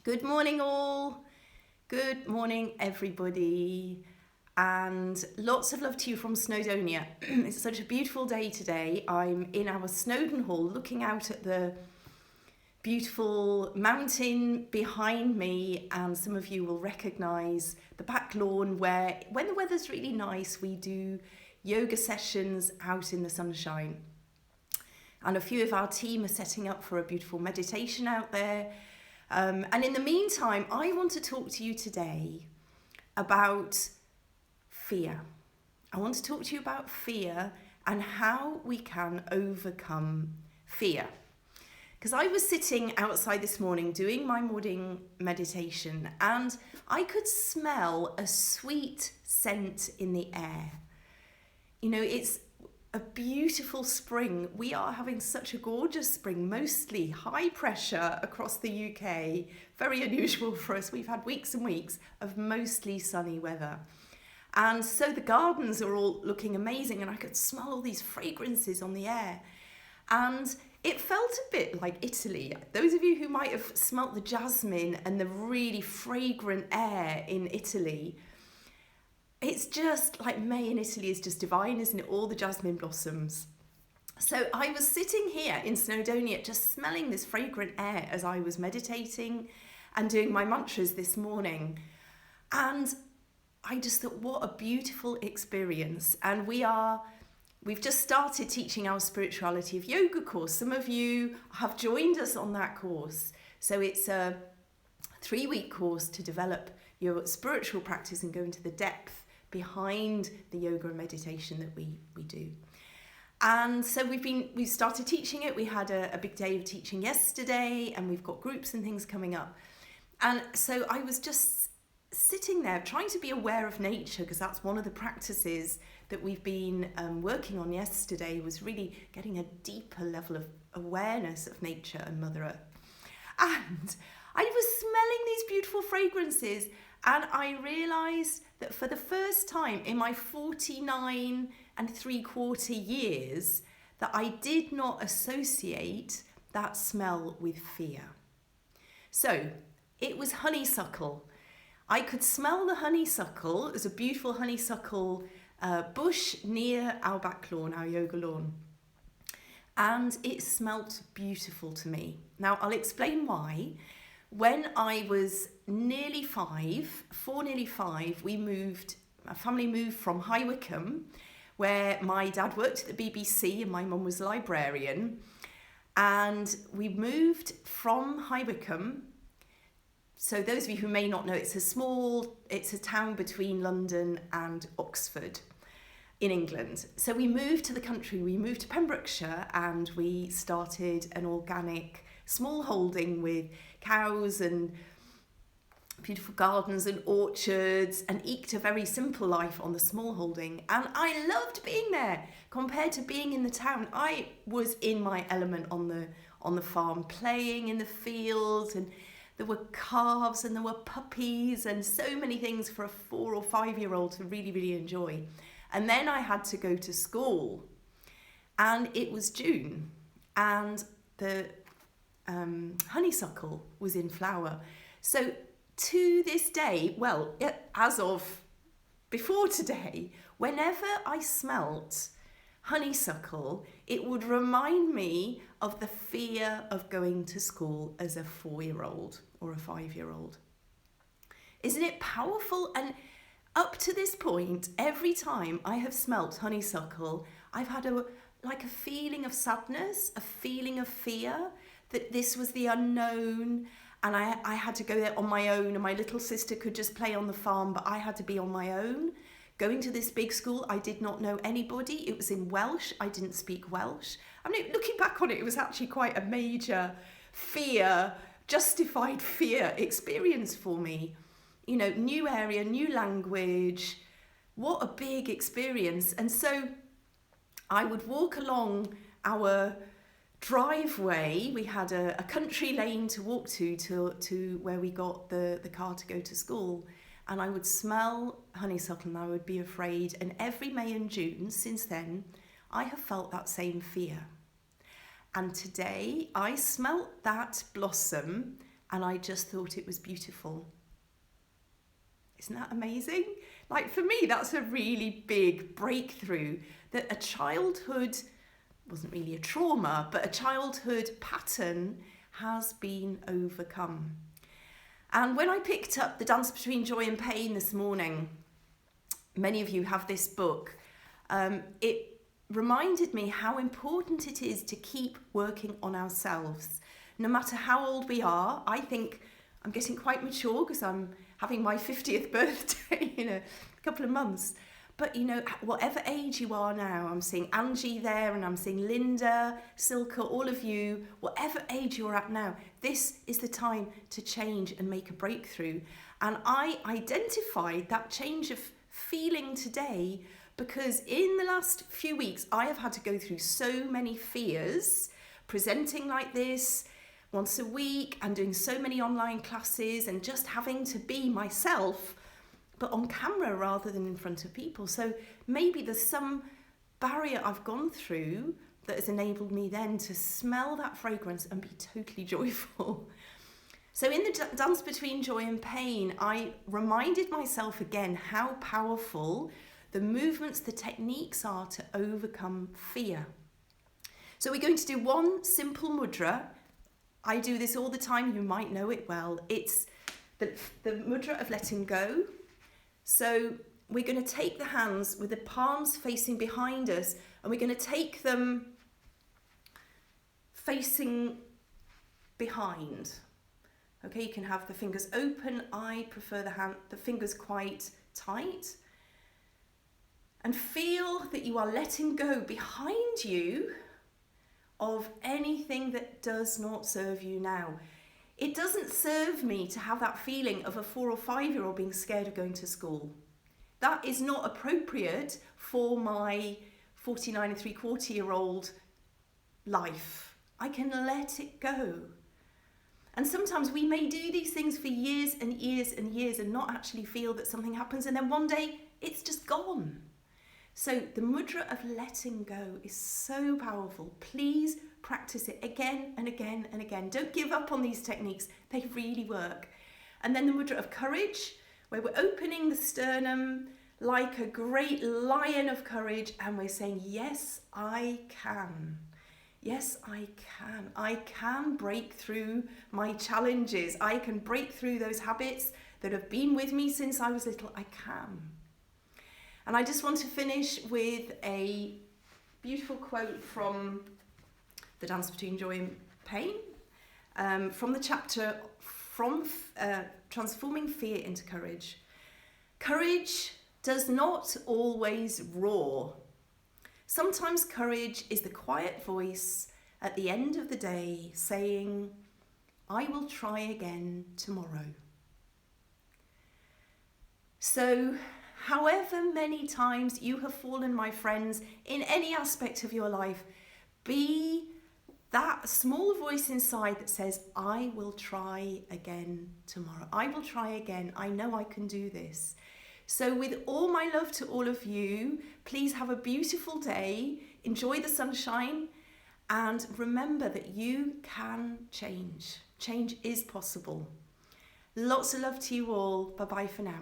Good morning, all. Good morning, everybody. And lots of love to you from Snowdonia. It's such a beautiful day today. I'm in our Snowdon Hall looking out at the beautiful mountain behind me, and some of you will recognise the back lawn where, when the weather's really nice, we do yoga sessions out in the sunshine. And a few of our team are setting up for a beautiful meditation out there. And in the meantime, I want to talk to you today about fear. I want to talk to you about fear and how we can overcome fear. Because I was sitting outside this morning doing my morning meditation and I could smell a sweet scent in the air. You know, it's a beautiful spring. We are having such a gorgeous spring, mostly high pressure across the UK. Very unusual for us. We've had weeks and weeks of mostly sunny weather. And so the gardens are all looking amazing and I could smell all these fragrances on the air. And it felt a bit like Italy. Those of you who might have smelt the jasmine and the really fragrant air in Italy, it's just like May in Italy is just divine, isn't it? All the jasmine blossoms. So I was sitting here in Snowdonia just smelling this fragrant air as I was meditating and doing my mantras this morning. And I just thought, what a beautiful experience. And we've just started teaching our spirituality of yoga course. Some of you have joined us on that course. So it's a 3-week course to develop your spiritual practice and go into the depth behind the yoga and meditation that we do. And so we've started teaching it. We had a big day of teaching yesterday and we've got groups and things coming up. And so I was just sitting there trying to be aware of nature, because that's one of the practices that we've been working on yesterday, was really getting a deeper level of awareness of nature and Mother Earth. And I was smelling these beautiful fragrances and I realised that for the first time in my 49 3/4 years that I did not associate that smell with fear. So it was honeysuckle. I could smell the honeysuckle. There's a beautiful honeysuckle bush near our back lawn, our yoga lawn. And it smelt beautiful to me. Now I'll explain why. When I was nearly 5, my family moved from High Wycombe, where my dad worked at the BBC and my mum was a librarian. And we moved from High Wycombe. So those of you who may not know, it's a town between London and Oxford in England. So we moved to the country, we moved to Pembrokeshire, and we started an organic small holding with cows and beautiful gardens and orchards, and eked a very simple life on the small holding. And I loved being there compared to being in the town. I was in my element on the farm, playing in the fields, and there were calves and there were puppies and so many things for a 4 or 5-year-old to really, really enjoy. And then I had to go to school, and it was June, and the honeysuckle was in flower. So to this day, well, as of before today, whenever I smelt honeysuckle, it would remind me of the fear of going to school as a 4-year-old or a 5-year-old. Isn't it powerful? And up to this point, every time I have smelt honeysuckle, I've had a feeling of sadness, a feeling of fear, that this was the unknown, and I had to go there on my own, and my little sister could just play on the farm, but I had to be on my own. Going to this big school, I did not know anybody. It was in Welsh. I didn't speak Welsh. I mean, looking back on it, it was actually quite a major fear, justified fear experience for me. You know, new area, new language. What a big experience. And so I would walk along our driveway. We had a country lane to walk to where we got the car to go to school. And I would smell honeysuckle and I would be afraid. And every May and June since then, I have felt that same fear. And today I smelt that blossom and I just thought it was beautiful. Isn't that amazing? Like, for me, that's a really big breakthrough, that a childhood, wasn't really a trauma, but a childhood pattern has been overcome. And when I picked up The Dance Between Joy and Pain this morning, many of you have this book, it reminded me how important it is to keep working on ourselves. No matter how old we are, I think I'm getting quite mature because I'm having my 50th birthday in a couple of months. But you know, whatever age you are now, I'm seeing Angie there and I'm seeing Linda, Silke, all of you, whatever age you're at now, this is the time to change and make a breakthrough. And I identified that change of feeling today because in the last few weeks, I have had to go through so many fears, presenting like this once a week and doing so many online classes and just having to be myself, but on camera rather than in front of people. So maybe there's some barrier I've gone through that has enabled me then to smell that fragrance and be totally joyful. So in the Dance Between Joy and Pain, I reminded myself again how powerful the movements, the techniques are to overcome fear. So we're going to do one simple mudra. I do this all the time, you might know it well. It's the mudra of letting go. So we're going to take the hands with the palms facing behind us and we're going to take them facing behind. Okay, you can have the fingers open. I prefer the fingers quite tight. And feel that you are letting go behind you of anything that does not serve you now. It doesn't serve me to have that feeling of a 4 or 5-year-old being scared of going to school. That is not appropriate for my 49 and 3/4-year-old life. I can let it go. And sometimes we may do these things for years and years and years and not actually feel that something happens, and then one day it's just gone. So the mudra of letting go is so powerful. Please practice it again and again and again. Don't give up on these techniques. They really work. And then the mudra of courage, where we're opening the sternum like a great lion of courage and we're saying, yes, I can. Yes, I can. I can break through my challenges. I can break through those habits that have been with me since I was little. I can. And I just want to finish with a beautiful quote from The Dance Between Joy and Pain, from the chapter from Transforming Fear into Courage. Courage does not always roar. Sometimes courage is the quiet voice at the end of the day saying, I will try again tomorrow. So, however many times you have fallen, my friends, in any aspect of your life, be that small voice inside that says, I will try again tomorrow. I will try again. I know I can do this. So with all my love to all of you, please have a beautiful day. Enjoy the sunshine and remember that you can change. Change is possible. Lots of love to you all. Bye-bye for now.